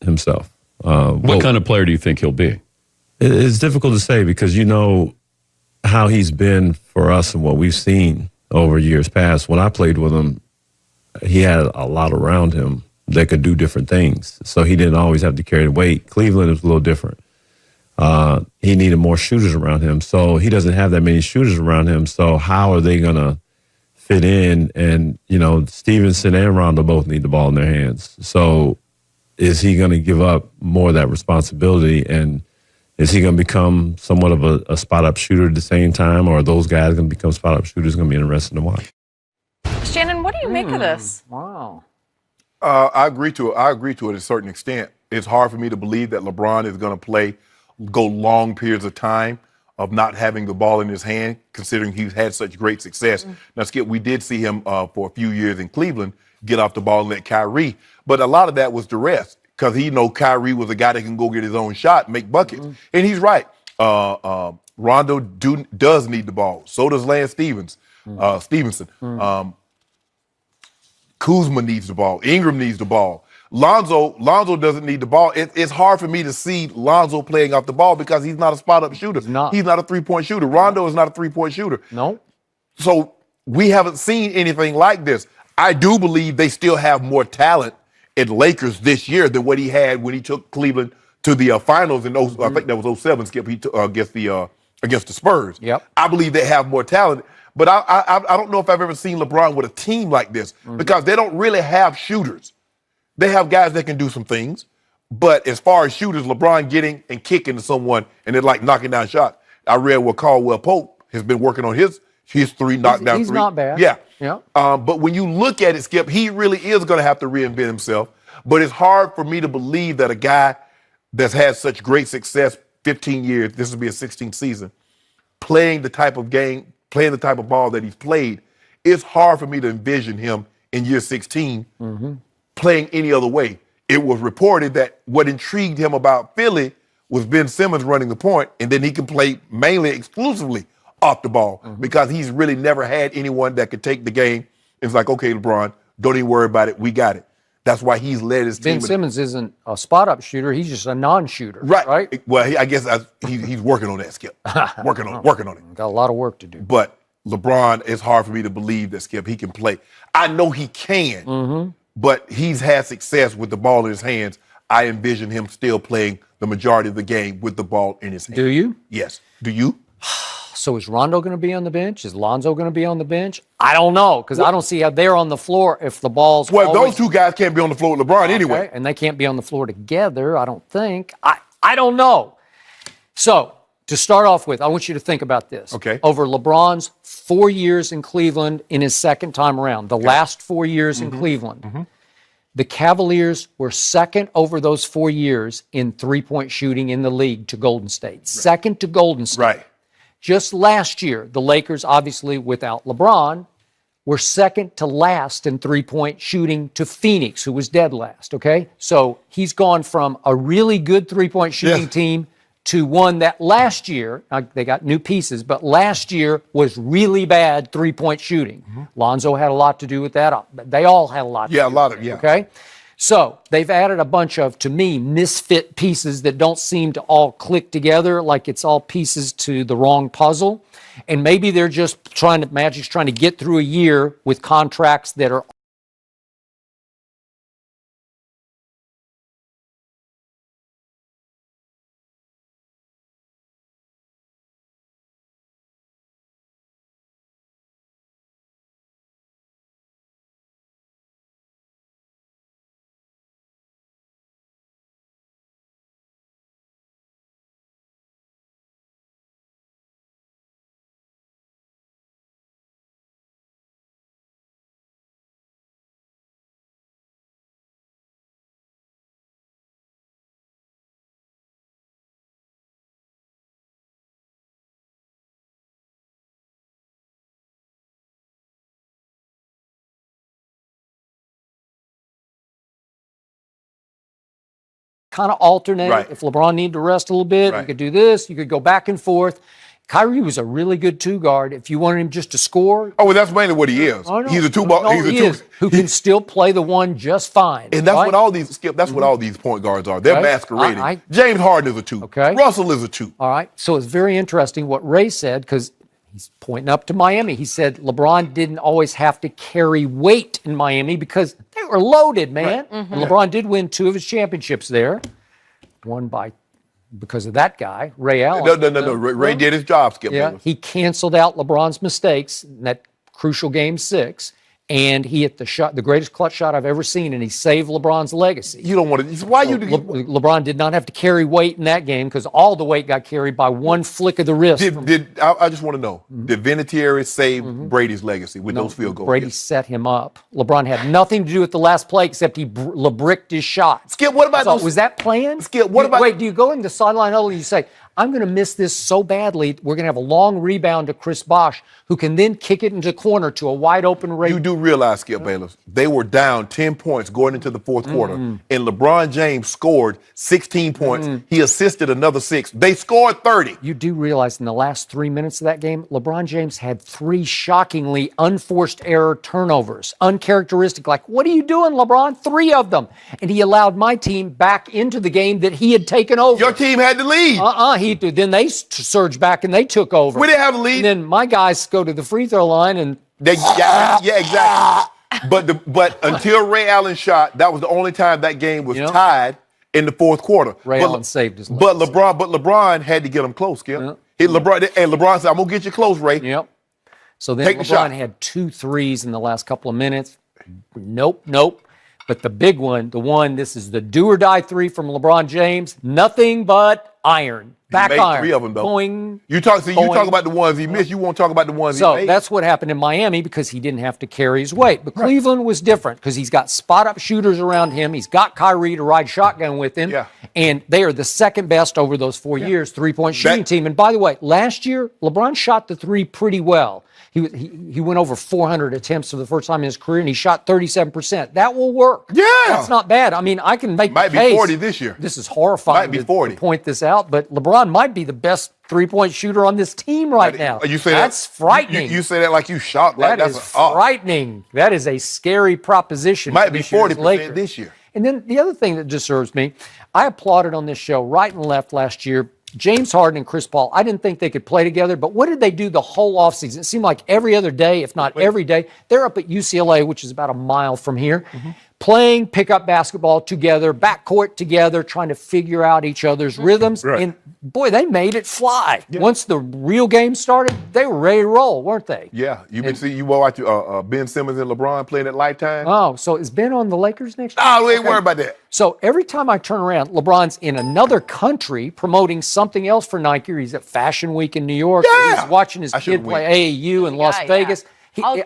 himself. What kind of player do you think he'll be? It's difficult to say because you know how he's been for us and what we've seen over years past. When I played with him, he had a lot around him that could do different things. So he didn't always have to carry the weight. Cleveland is a little different. He needed more shooters around him. So he doesn't have that many shooters around him. So how are they going to fit in? And, you know, Stevenson and Rondo both need the ball in their hands. So is he going to give up more of that responsibility? And is he going to become somewhat of a spot-up shooter at the same time? Or are those guys going to become spot-up shooters? Going to be interesting to watch. Shannon, what do you make of this? Wow. I agree to it. I agree to it to a certain extent. It's hard for me to believe that LeBron is going to go long periods of time of not having the ball in his hand, considering he's had such great success. Now, Skip, we did see him for a few years in Cleveland get off the ball and let Kyrie, but a lot of that was duress because he know Kyrie was a guy that can go get his own shot, make buckets, and he's right. Rondo does need the ball. So does Lance Stevenson. Kuzma needs the ball. Ingram needs the ball. Lonzo doesn't need the ball. It's hard for me to see Lonzo playing off the ball because he's not a spot-up shooter. He's not a three-point shooter. Rondo is not a three-point shooter. No. So we haven't seen anything like this. I do believe they still have more talent at Lakers this year than what he had when he took Cleveland to the finals in I think that was 07, Skip, against the Spurs. Yep. I believe they have more talent. But I don't know if I've ever seen LeBron with a team like this because they don't really have shooters. They have guys that can do some things. But as far as shooters, LeBron getting and kicking to someone and then like knocking down shots. I read where Caldwell Pope has been working on his three knockdown he's three. not bad. Yeah. Yeah. But when you look at it, Skip, he really is going to have to reinvent himself. But it's hard for me to believe that a guy that's had such great success, 15 years, this will be his 16th season, playing the type of game, playing the type of ball that he's played, it's hard for me to envision him in year 16 playing any other way. It was reported that what intrigued him about Philly was Ben Simmons running the point, and then he can play mainly exclusively off the ball because he's really never had anyone that could take the game. It's like, okay, LeBron, don't even worry about it. We got it. That's why he's led his team. Ben Simmons isn't a spot-up shooter. He's just a non-shooter. Right? Well, I guess he's working on that, Skip. Working on it. Got a lot of work to do. But LeBron, it's hard for me to believe that, Skip, he can play. I know he can, but he's had success with the ball in his hands. I envision him still playing the majority of the game with the ball in his hands. Do you? Yes. Do you? So is Rondo going to be on the bench? Is Lonzo going to be on the bench? I don't know because I don't see how they're on the floor if the ball's those two guys can't be on the floor with LeBron anyway. And they can't be on the floor together, I don't think. I don't know. So to start off with, I want you to think about this. Okay. Over LeBron's 4 years in Cleveland in his second time around, the last 4 years in Cleveland, the Cavaliers were second over those 4 years in three-point shooting in the league to Golden State. Right. Second to Golden State. Right. Just last year, the Lakers, obviously without LeBron, were second to last in three-point shooting to Phoenix, who was dead last, okay? So he's gone from a really good three-point shooting team to one that last year, they got new pieces, but last year was really bad three-point shooting. Lonzo had a lot to do with that. They all had a lot to do with it, okay? So they've added a bunch of, to me, misfit pieces that don't seem to all click together, like it's all pieces to the wrong puzzle. And maybe they're just Magic's trying to get through a year with contracts that are kind of alternate. Right. If LeBron needed to rest a little bit, you could do this. You could go back and forth. Kyrie was a really good two guard. If you wanted him just to score, Oh, well, that's mainly what he is. oh, no, He's a two no, ball. no, He's a he two. is, who can still play the one just fine. And that's right? what all these Skip. That's what all these point guards are. They're Okay. masquerading. James Harden is a two. Okay. Russell is a two. All right. So it's very interesting what Ray said, because he's pointing up to Miami. He said LeBron didn't always have to carry weight in Miami because they were loaded, man. And LeBron did win 2 of his championships there. One because of that guy, Ray Allen. No. Ray did his job, Skip. Yeah, Bayless. he canceled out LeBron's mistakes in that crucial Game 6, and he hit the greatest clutch shot I've ever seen, and he saved LeBron's legacy. You don't want to. Why you? LeBron did not have to carry weight in that game because all the weight got carried by one flick of the wrist. I just want to know, did Vinatieri save Brady's legacy with those field goals? Brady set him up. LeBron had nothing to do with the last play except he bricked his shot. Skip, what about those? Was that planned? Skip, what about? Wait, do you go in the sideline huddle and you say, I'm going to miss this so badly, we're going to have a long rebound to Chris Bosh, who can then kick it into the corner to a wide open Ray. You do realize, Skip Bayless, they were down 10 points going into the fourth quarter, and LeBron James scored 16 points. He assisted another 6. They scored 30. You do realize in the last 3 minutes of that game, LeBron James had 3 shockingly unforced error turnovers. Uncharacteristic, like, what are you doing, LeBron? 3 of them. And he allowed my team back into the game that he had taken over. Your team had the lead. Then they surged back and they took over. We didn't have a lead. And then my guys go to the free throw line and yeah, exactly. But until Ray Allen shot, that was the only time that game was tied in the fourth quarter. Ray Allen saved his life. But LeBron had to get him close, Skip. LeBron said, "I'm gonna get you close, Ray." Yep. So then Take the shot. LeBron had 2 threes in the last couple of minutes. Nope. But the big one, this is the do or die 3 from LeBron James. Nothing but iron. Back made iron. 3 of them, though. Boing, You talk boing. about the ones he missed. You won't talk about the ones he So made. that's what happened in Miami because he didn't have to carry his weight. But Cleveland was different because he's got spot-up shooters around him. He's got Kyrie to ride shotgun with him. Yeah. And they are the second best over those 4 years, three-point shooting team. And by the way, last year, LeBron shot the 3 pretty well. He went over 400 attempts for the first time in his career, and he shot 37%. That will work. Yeah. That's not bad. I mean, I can make Might the be case. 40 this year. This is horrifying Might be to 40. point this out, but LeBron might be the best three-point shooter on this team right now. You say that's frightening. You say that like you shocked. Like That is frightening. That is a scary proposition. Might for be this year's 40% Lakers. this year. And then the other thing that disturbs me, I applauded on this show right and left last year, James Harden and Chris Paul. I didn't think they could play together, but what did they do the whole offseason? It seemed like every other day, if not every day, they're up at UCLA, which is about a mile from here, playing pickup basketball together, backcourt together, trying to figure out each other's rhythms. Right. And boy, they made it fly. Once the real game started, they were ready to roll, weren't they? Yeah, you watch Ben Simmons and LeBron playing at Lifetime. Oh, so is Ben on the Lakers next year? Oh, we ain't worried about that. So every time I turn around, LeBron's in another country promoting something else for Nike. Or he's at Fashion Week in New York. Or Yeah. he's watching his I kid shouldn't play AAU in Las Yeah. Vegas.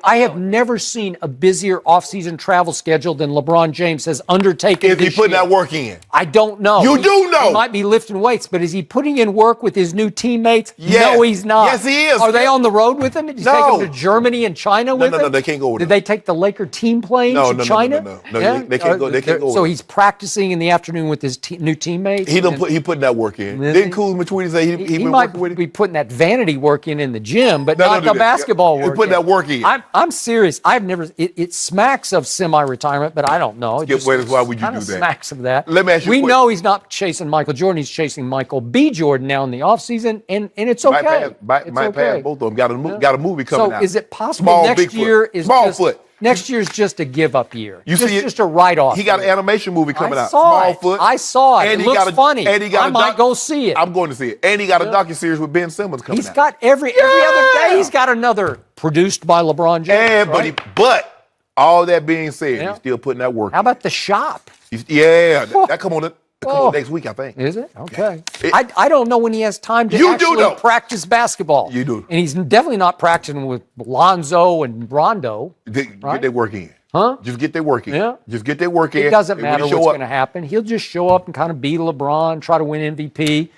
I have never seen a busier offseason travel schedule than LeBron James has undertaken. Is he this putting year. that work in? I don't know. You do know. He might be lifting weights, but is he putting in work with his new teammates? Yes. No, he's not. Yes, he is. Are they on the road with him? Did he take No. them to Germany and China with him? No, they can't go with Did him. they take the Laker team planes No, to no, China? no. They can't go. They can't go. So with him. he's practicing in the afternoon with his new teammates. He putting that work in. Then Didn't Kuzma tweet and say he he been might working with him? be putting that vanity work in the gym, but No, not no, the basketball he's work. putting that work in. I'm serious. I've never. It smacks of semi-retirement, but I don't know. It just why would you kinda do that? Smacks of that. Let me ask you a We question. know he's not chasing Michael Jordan. He's chasing Michael B. Jordan now in the offseason, and it's okay. Might It's pass okay. both of them. Got a movie coming out. So is it possible Small next Bigfoot. year is Small just, foot? Next year's just a give-up year. You see it? Just a write-off. He got an year. animation movie coming I out. saw Small it. foot. I saw it. And It he looks got a, funny. And he got I a might go see it. I'm going to see it. And he got a docuseries with Ben Simmons coming He's out. got every other day. He's got another produced by LeBron James. And right? but all that being said, Yeah. he's still putting that work. How about the shop? That come on. Come Oh. on next week, I think. Is it? Okay. Yeah. I don't know when he has time to You do actually know. practice basketball. You do. And he's definitely not practicing with Lonzo and Rondo. Get Right? their work in. Huh? Just get their work in. Yeah. Just get their work in. It doesn't And when matter they show what's up- going to happen. He'll just show up and kind of beat LeBron, try to win MVP.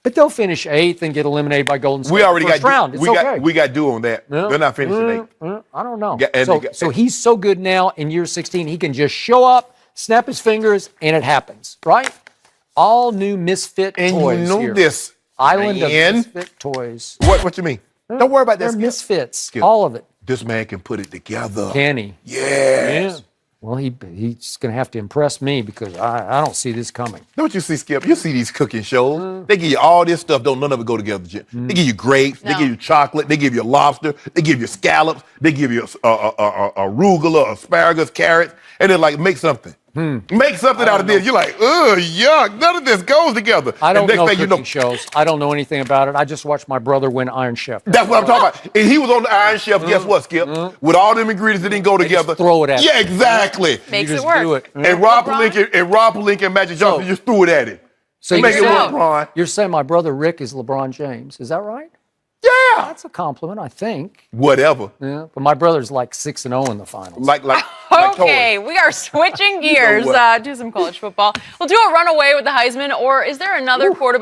But they'll finish 8th and get eliminated by Golden State. We already first got round. It's okay. we got due on that. Yeah. They're not finishing 8th. I don't know. Yeah, and so, they got- so he's so good now in year 16, he can just show up, snap his fingers, and it happens, right? All new misfit And toys you know here. this. Island of Man. misfit toys. What you mean? Don't worry about that. They're Skip. misfits, Skip. all of it. This man can put it together. Can he? Yes. Yeah. Well, he's going to have to impress me because I don't see this coming. Know what you see, Skip? You see these cooking shows. They give you all this stuff. Don't none of it go together, Jim. They give you grapes. They No. give you chocolate. They give you lobster. They give you scallops. They give you arugula, asparagus, carrots, and then like make something. Make something out of this. You're like, ugh, yuck. None of this goes together. I don't and next know thing cooking you know, shows. I don't know anything about it. I just watched my brother win Iron Chef. that's what I'm talking about. And he was on the Iron Chef. Guess what, Skip? With all them ingredients that didn't go together. throw it at Yeah, you. exactly. Makes You it just work. do it. And Rob Palinka and Magic Johnson just threw it at him. So Make it you're work, saying- Ron. You're saying my brother Rick is LeBron James. Is that right? Yeah. That's a compliment, I think. Whatever. Yeah. But my brother's like 6-0 in the finals. Like Okay, we are switching gears what? to some college football. We'll do a runaway with the Heisman, or is there another quarterback?